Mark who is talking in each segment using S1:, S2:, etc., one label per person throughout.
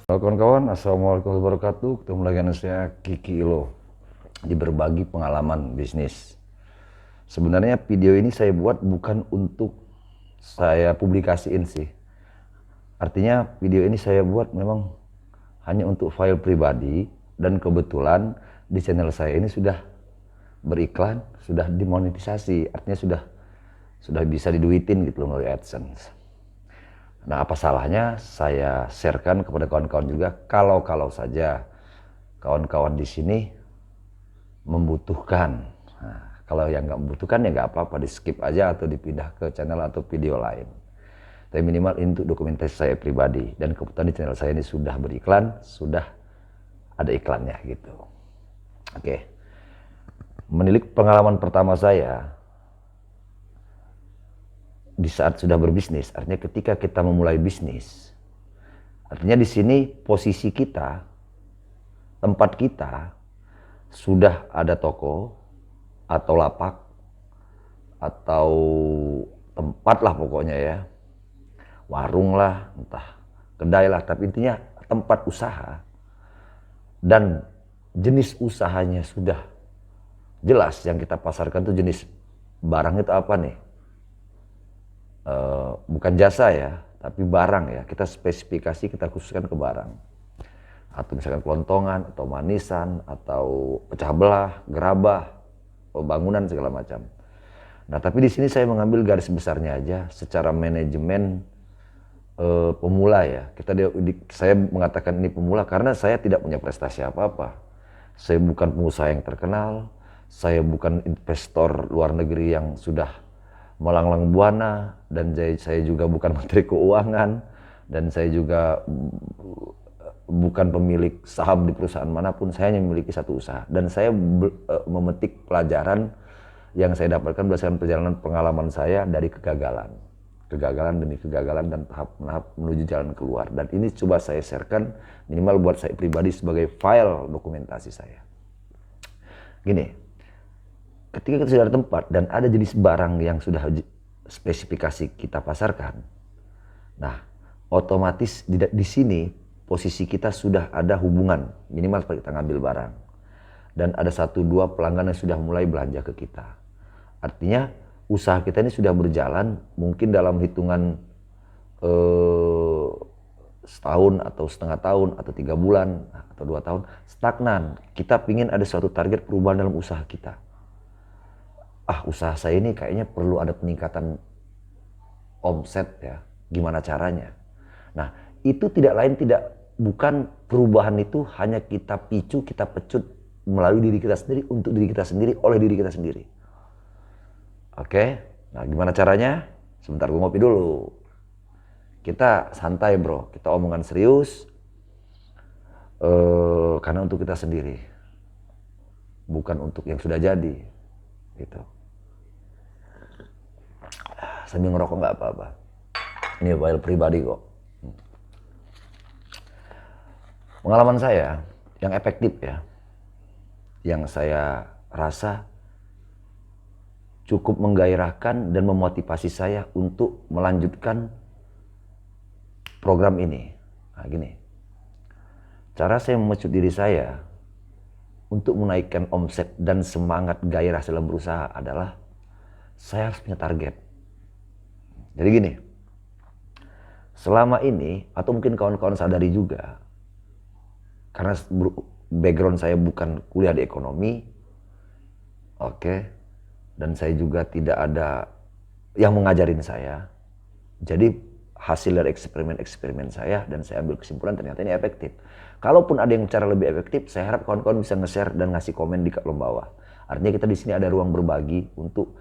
S1: Halo kawan-kawan, Assalamualaikum warahmatullahi wabarakatuh. Ketemu lagi dengan saya Kiki Ilo di berbagi pengalaman bisnis. Sebenarnya video ini saya buat bukan untuk saya publikasiin sih. Artinya video ini saya buat memang hanya untuk file pribadi, dan kebetulan di channel saya ini sudah beriklan, sudah dimonetisasi. Artinya sudah bisa diduitin gitu loh melalui AdSense. Nah, apa salahnya saya sharekan kepada kawan-kawan juga kalau saja kawan-kawan di sini membutuhkan. Nah, kalau yang nggak membutuhkan ya nggak apa-apa, di skip aja atau dipindah ke channel atau video lain. Tapi minimal untuk dokumentasi saya pribadi, dan kebetulan di channel saya ini sudah beriklan, sudah ada iklannya gitu. Oke, menilik pengalaman pertama saya di saat sudah berbisnis, artinya ketika kita memulai bisnis. Artinya di sini posisi kita, tempat kita sudah ada toko atau lapak atau tempat lah pokoknya ya, warung lah, entah kedai lah, tapi intinya tempat usaha, dan jenis usahanya sudah jelas. Yang kita pasarkan tuh jenis barang itu apa nih, bukan jasa ya, tapi barang ya. Kita spesifikasi, kita khususkan ke barang, atau misalkan kelontongan atau manisan atau pecah belah, gerabah, bangunan segala macam. Nah, tapi di sini saya mengambil garis besarnya aja secara manajemen pemula ya. Saya mengatakan ini pemula karena saya tidak punya prestasi apa-apa. Saya bukan pengusaha yang terkenal, saya bukan investor luar negeri yang sudah melanglang buana, dan saya juga bukan menteri keuangan, dan saya juga bukan pemilik saham di perusahaan manapun. Saya hanya memiliki satu usaha, dan saya memetik pelajaran yang saya dapatkan berdasarkan perjalanan pengalaman saya dari kegagalan demi kegagalan, dan tahap menuju jalan keluar. Dan ini coba saya sharekan minimal buat saya pribadi sebagai file dokumentasi saya. Gini, ketika kita sudah ada tempat dan ada jenis barang yang sudah spesifikasi kita pasarkan, nah otomatis di sini posisi kita sudah ada hubungan minimal kita ngambil barang, dan ada 1-2 pelanggan yang sudah mulai belanja ke kita. Artinya usaha kita ini sudah berjalan mungkin dalam hitungan setahun atau setengah tahun atau 3 bulan atau 2 tahun stagnan. Kita pingin ada suatu target perubahan dalam usaha kita. Usaha saya ini kayaknya perlu ada peningkatan omset ya. Gimana caranya? Nah, itu bukan perubahan itu hanya kita picu, kita pecut melalui diri kita sendiri, untuk diri kita sendiri, oleh diri kita sendiri. Oke, nah gimana caranya? Sebentar, gue ngopi dulu. Kita santai bro, kita omongan serius, karena untuk kita sendiri, bukan untuk yang sudah jadi, gitu. Sambil ngerokok nggak apa-apa. Ini file pribadi kok. Pengalaman saya yang efektif ya, yang saya rasa cukup menggairahkan dan memotivasi saya untuk melanjutkan program ini. Nah gini, cara saya memecut diri saya untuk menaikkan omset dan semangat gairah dalam berusaha adalah saya harus punya target. Jadi gini, selama ini, atau mungkin kawan-kawan sadari juga, karena background saya bukan kuliah di ekonomi, oke, dan saya juga tidak ada yang mengajarin saya. Jadi hasil dari eksperimen saya, dan saya ambil kesimpulan ternyata ini efektif. Kalaupun ada yang cara lebih efektif, saya harap kawan-kawan bisa nge-share dan ngasih komen di kolom bawah. Artinya kita di sini ada ruang berbagi untuk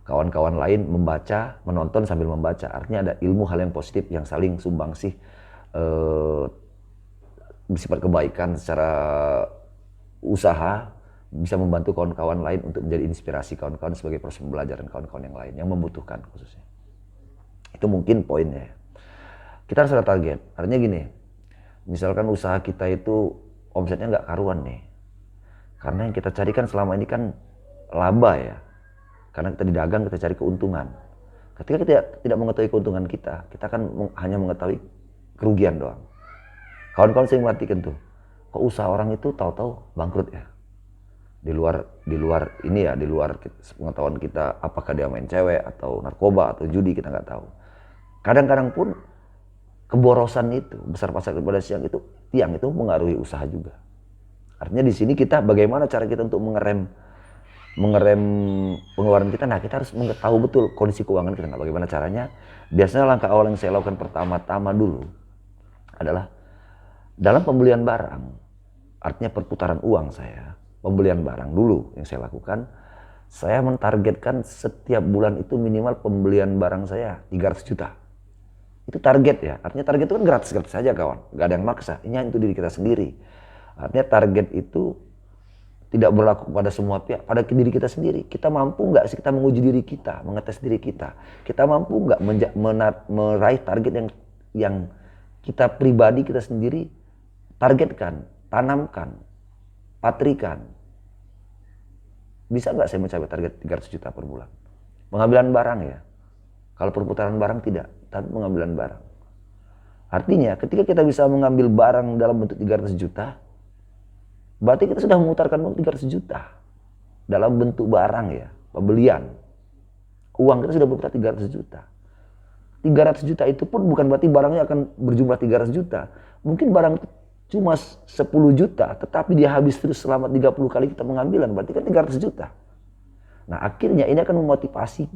S1: kawan-kawan lain membaca, menonton sambil membaca. Artinya ada ilmu hal yang positif yang saling sumbangsih, bersifat kebaikan secara usaha, bisa membantu kawan-kawan lain untuk menjadi inspirasi kawan-kawan sebagai proses pembelajaran kawan-kawan yang lain yang membutuhkan khususnya. Itu mungkin poinnya. Kita harus ada target. Artinya gini, misalkan usaha kita itu omsetnya nggak karuan nih, karena yang kita carikan selama ini kan laba ya, karena kita di dagang kita cari keuntungan. Ketika kita tidak mengetahui keuntungan kita kan hanya mengetahui kerugian doang. Kawan-kawan sering perhatikan tuh, kok usaha orang itu tahu-tahu bangkrut ya. Di luar ini ya, di luar pengetahuan kita, apakah dia main cewek atau narkoba atau judi, kita nggak tahu. Kadang-kadang pun keborosan itu, besar pasar daripada siang itu, tiang itu mengaruhi usaha juga. Artinya di sini kita bagaimana cara kita untuk mengerem pengeluaran kita. Nah, kita harus mengetahui betul kondisi keuangan kita. Nah, bagaimana caranya? Biasanya langkah awal yang saya lakukan pertama-tama dulu adalah dalam pembelian barang, artinya perputaran uang saya, pembelian barang dulu yang saya lakukan, saya mentargetkan setiap bulan itu minimal pembelian barang saya 300 juta. Itu target ya, artinya target itu kan gratis-gratis saja kawan, gak ada yang maksa, ini untuk diri kita sendiri. Artinya target itu tidak berlaku pada semua pihak, pada diri kita sendiri. Kita mampu nggak sih kita menguji diri kita, mengetes diri kita. Kita mampu nggak meraih target yang kita pribadi, kita sendiri targetkan, tanamkan, patrikan. Bisa nggak saya mencapai target 300 juta per bulan? Pengambilan barang ya. Kalau perputaran barang tidak, tapi pengambilan barang. Artinya ketika kita bisa mengambil barang dalam bentuk 300 juta, berarti kita sudah memutarkan uang 300 juta dalam bentuk barang ya, pembelian. Uang kita sudah berputar 300 juta. 300 juta itu pun bukan berarti barangnya akan berjumlah 300 juta. Mungkin barang cuma 10 juta, tetapi dia habis terus selama 30 kali kita pengambilan, berarti kan 300 juta. Nah, akhirnya ini akan memotivasi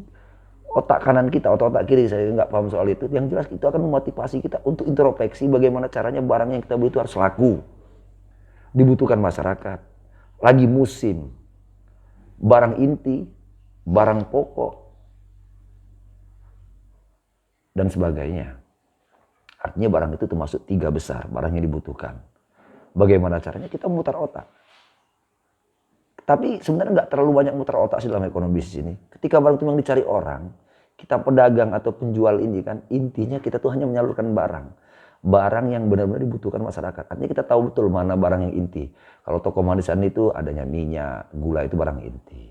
S1: otak kanan kita, otak kiri, saya nggak paham soal itu. Yang jelas itu akan memotivasi kita untuk introspeksi bagaimana caranya barang yang kita beli itu harus laku. Dibutuhkan masyarakat, lagi musim, barang inti, barang pokok, dan sebagainya. Artinya barang itu termasuk 3 besar, barang yang dibutuhkan. Bagaimana caranya kita memutar otak. Tapi sebenarnya nggak terlalu banyak mutar otak sih dalam ekonomi bisnis ini. Ketika barang itu memang dicari orang, kita pedagang atau penjual ini kan, intinya kita tuh hanya menyalurkan barang. Barang yang benar-benar dibutuhkan masyarakat. Artinya kita tahu betul mana barang yang inti. Kalau toko manisan itu adanya minyak, gula itu barang inti.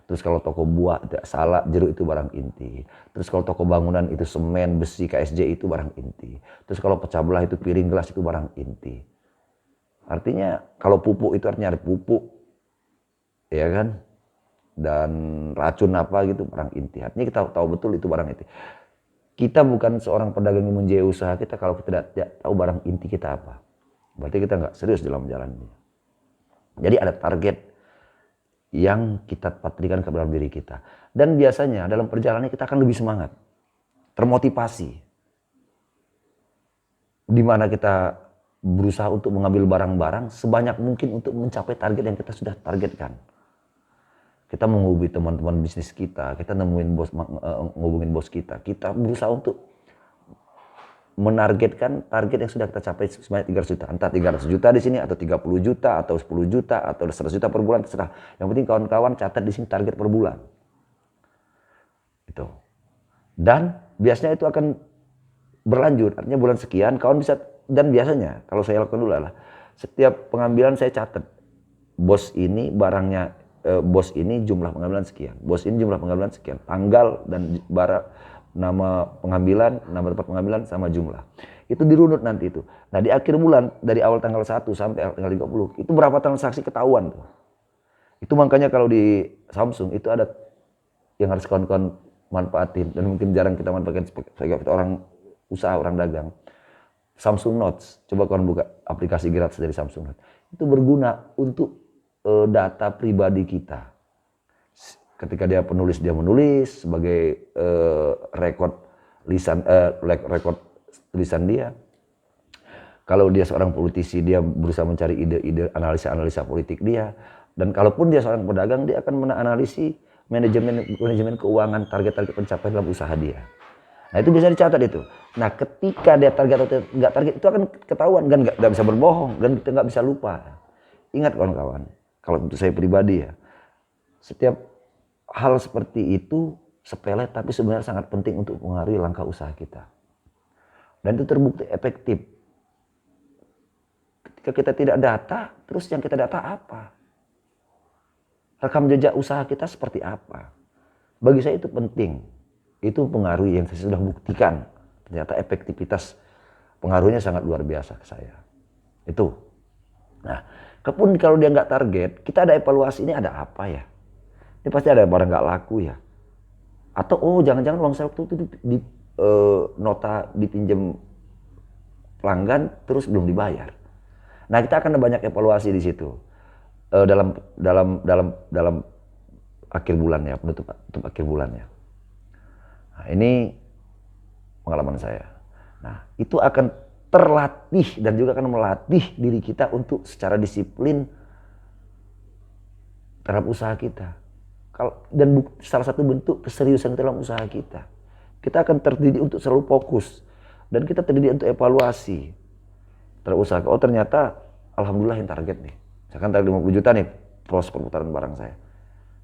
S1: Terus kalau toko buah, salak, jeruk itu barang inti. Terus kalau toko bangunan itu semen, besi, KSJ itu barang inti. Terus kalau pecah belah itu piring, gelas itu barang inti. Artinya kalau pupuk itu artinya ada pupuk, ya kan? Dan racun apa gitu barang inti. Artinya kita tahu betul itu barang inti. Kita bukan seorang pedagang yang menjadi usaha kita kalau kita tidak tahu barang inti kita apa. Berarti kita nggak serius dalam menjalannya. Jadi ada target yang kita patrikan ke dalam diri kita. Dan biasanya dalam perjalanan kita akan lebih semangat, termotivasi. Di mana kita berusaha untuk mengambil barang-barang sebanyak mungkin untuk mencapai target yang kita sudah targetkan. Kita menghubungi teman-teman bisnis kita ngehubungin bos kita. Kita berusaha untuk menargetkan target yang sudah kita capai sebanyak 300 juta. Entah 300 juta di sini atau 30 juta atau 10 juta atau 100 juta per bulan, terserah. Yang penting kawan-kawan catat di sini target per bulan. Itu. Dan biasanya itu akan berlanjut. Artinya bulan sekian kawan bisa, dan biasanya kalau saya lakukan dulu adalah setiap pengambilan saya catat. Bos ini barangnya, bos ini jumlah pengambilan sekian, bos ini jumlah pengambilan sekian, tanggal dan nama pengambilan, nama tempat pengambilan sama jumlah. Itu dirunut nanti itu. Nah, di akhir bulan dari awal tanggal 1 sampai tanggal 30, itu berapa transaksi ketahuan tuh. Itu makanya kalau di Samsung itu ada yang harus kawan-kawan manfaatin dan mungkin jarang kita manfaatkan sebagai kita orang usaha, orang dagang. Samsung Notes, coba kawan buka aplikasi gratis dari Samsung Notes. Itu berguna untuk data pribadi kita. Ketika dia penulis, dia menulis sebagai rekod tulisan dia. Kalau dia seorang politisi, dia berusaha mencari ide-ide analisa politik dia. Dan kalaupun dia seorang pedagang, dia akan menganalisis manajemen keuangan, target-target pencapaian dalam usaha dia. Nah, itu bisa dicatat itu. Nah, ketika dia target atau nggak target, itu akan ketahuan, kan nggak bisa berbohong, dan kita nggak bisa lupa. Ingat kawan-kawan, kalau untuk saya pribadi ya, setiap hal seperti itu sepele tapi sebenarnya sangat penting untuk mengaruhi langkah usaha kita. Dan itu terbukti efektif. Ketika kita tidak data, terus yang kita data apa? Rekam jejak usaha kita seperti apa? Bagi saya itu penting. Itu pengaruh yang saya sudah buktikan. Ternyata efektivitas pengaruhnya sangat luar biasa ke saya. Itu. Nah, kalaupun kalau dia nggak target, kita ada evaluasi, ini ada apa ya? Ini pasti ada barang nggak laku ya. Atau jangan-jangan uang saya waktu itu nota dipinjam pelanggan terus belum dibayar. Nah, kita akan ada banyak evaluasi di situ. Dalam akhir bulan ya, penutup akhir bulan ya. Nah, ini pengalaman saya. Nah, itu akan terlatih dan juga akan melatih diri kita untuk secara disiplin terhadap usaha kita. Dan salah satu bentuk keseriusan dalam usaha kita. Kita akan terdidik untuk selalu fokus. Dan kita terdidik untuk evaluasi terhadap usaha. Oh ternyata, alhamdulillah yang target nih. Misalkan target 50 juta nih, proses perputaran barang saya.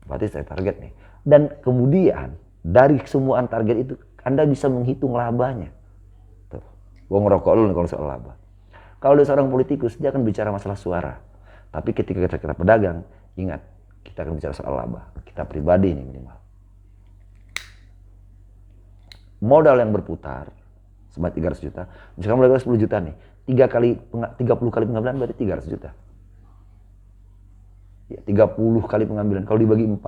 S1: Berarti saya target nih. Dan kemudian, dari semua target itu, Anda bisa menghitung labanya. Tuh. Gua ngerokok dulu nih kalau soal laba. Kalau dia seorang politikus, dia akan bicara masalah suara. Tapi ketika kita pedagang, ingat, kita akan bicara soal laba. Kita pribadi nih minimal. Modal yang berputar, sebanyak 300 juta. Misalkan modal 10 juta nih, 30 kali pengambilan berarti 300 juta. Ya, 30 kali pengambilan. Kalau dibagi 4,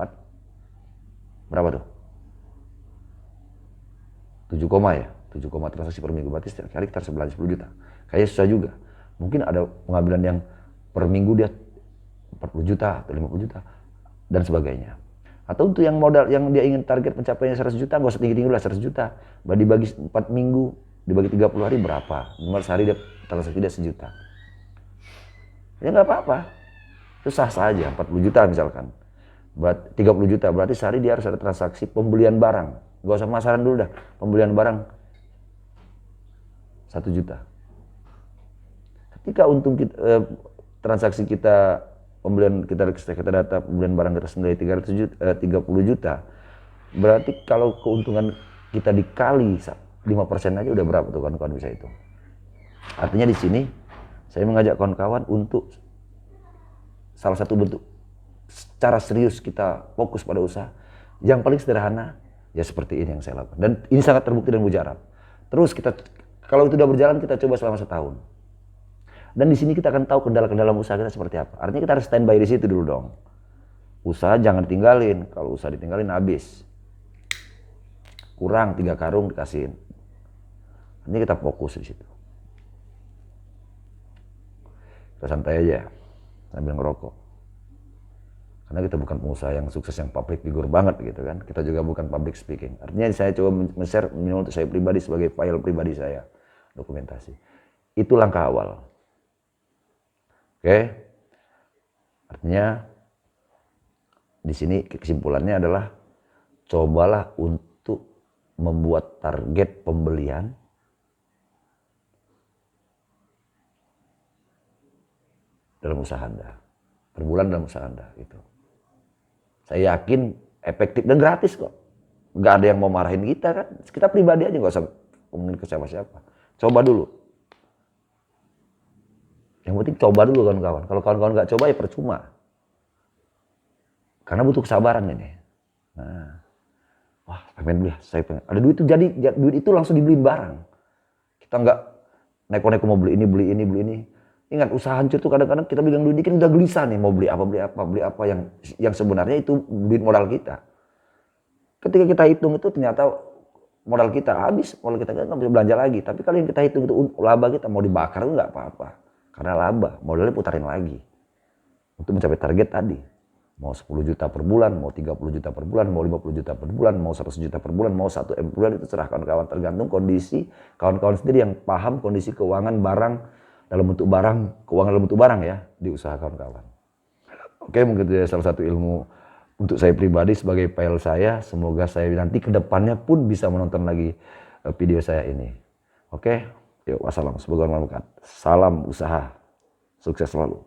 S1: berapa tuh? 7, ya. 7, transaksi per minggu. Berarti setiap kali kita harus belanja 10 juta. Kayaknya susah juga. Mungkin ada pengambilan yang per minggu dia 40 juta atau 50 juta. Dan sebagainya. Atau untuk yang modal yang dia ingin target pencapaiannya 100 juta, nggak usah tinggi-tinggi lah 100 juta. Dibagi 4 minggu, dibagi 30 hari berapa? Minimal sehari dia transaksi dia 1 juta. Ya nggak apa-apa. Itu sah saja, 40 juta misalkan. 30 juta, berarti sehari dia harus ada transaksi pembelian barang. Nggak usah pemasaran dulu dah, pembelian barang 1 juta. Ketika untung transaksi kita, pembelian kita data pembelian barang kita senilai 30 juta, berarti kalau keuntungan kita dikali 5% aja udah berapa tuh kawan-kawan bisa itu. Artinya di sini saya mengajak kawan-kawan untuk salah satu bentuk secara serius kita fokus pada usaha yang paling sederhana ya seperti ini yang saya lakukan, dan ini sangat terbukti dan mujarab. Terus kita kalau itu udah berjalan kita coba selama setahun. Dan di sini kita akan tahu kendala-kendala usaha kita seperti apa. Artinya kita harus standby di situ dulu dong. Usaha jangan ditinggalin. Kalau usaha ditinggalin habis. Kurang 3 karung dikasihin. Artinya kita fokus di situ. Kita santai aja sambil ngerokok. Karena kita bukan pengusaha yang sukses, yang public figure banget gitu kan. Kita juga bukan public speaking. Artinya saya coba men-share minimal untuk saya pribadi sebagai file pribadi saya. Dokumentasi. Itu langkah awal. Oke, artinya di sini kesimpulannya adalah cobalah untuk membuat target pembelian dalam usaha Anda, per bulan dalam usaha Anda gitu. Saya yakin efektif dan gratis kok. Nggak ada yang mau marahin kita kan. Kita pribadi aja nggak usah ngomongin ke siapa-siapa. Coba dulu. Yang penting coba dulu kawan-kawan. Kalau kawan-kawan nggak coba ya percuma. Karena butuh kesabaran ini. Nah, wah pengen beli, saya pengen. Ada duit itu jadi duit itu langsung dibeliin barang. Kita nggak neko-neko mau beli ini. Ingat usaha hancur tuh kadang-kadang kita pegang duit dikit udah gelisah nih mau beli apa yang sebenarnya itu duit modal kita. Ketika kita hitung itu ternyata modal kita habis, modal kita nggak bisa belanja lagi. Tapi kalau yang kita hitung itu laba kita mau dibakar itu nggak apa-apa. Karena laba, modalnya putarin lagi. Untuk mencapai target tadi. Mau 10 juta per bulan, mau 30 juta per bulan, mau 50 juta per bulan, mau 100 juta per bulan, mau 1 M per bulan, itu serah kawan-kawan. Tergantung kondisi kawan-kawan sendiri yang paham kondisi keuangan barang dalam bentuk barang, keuangan dalam bentuk barang ya, di usaha kawan-kawan. Oke, mungkin itu salah satu ilmu untuk saya pribadi sebagai file saya. Semoga saya nanti ke depannya pun bisa menonton lagi video saya ini. Oke. Yuk, wassalam. Semoga bermanfaat. Salam usaha. Sukses selalu.